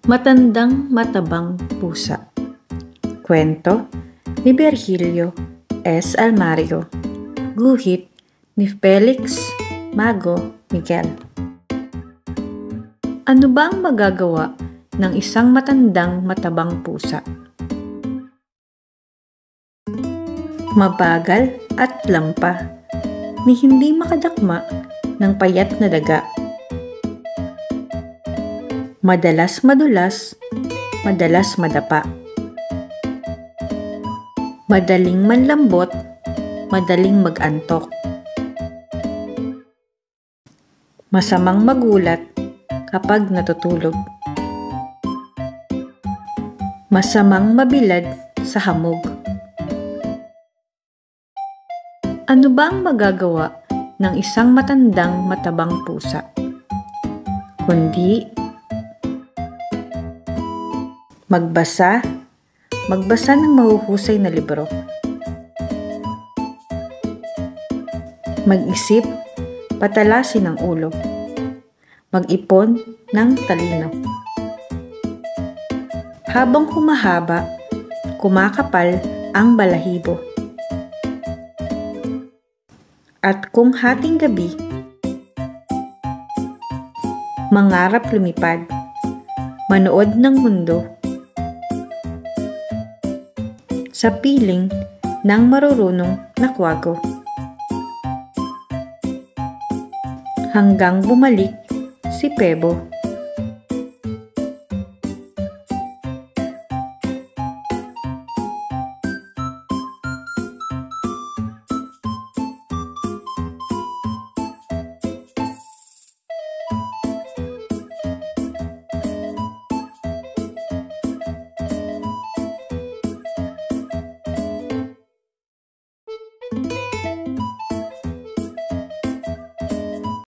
Matandang matabang pusa. Kwento ni Virgilio S. Almario. Guhit ni Felix Mago Miguel. Ano ba ang magagawa ng isang matandang matabang pusa? Mabagal at lampa, ni hindi makadakma ng payat na daga. Madalas madulas, madalas madapa. Madaling manlambot, madaling mag-antok. Masamang magulat kapag natutulog. Masamang mabilad sa hamog. Ano ba ang magagawa ng isang matandang matabang pusa? Kundi magbasa ng mahuhusay na libro. Mag-isip, patalasin ang ulo. Mag-ipon ng talino. Habang humahaba, kumakapal ang balahibo. At kung hating gabi, mangarap lumipad, manood ng mundo, sa piling ng marurunong na kwago. Hanggang bumalik si Pebo.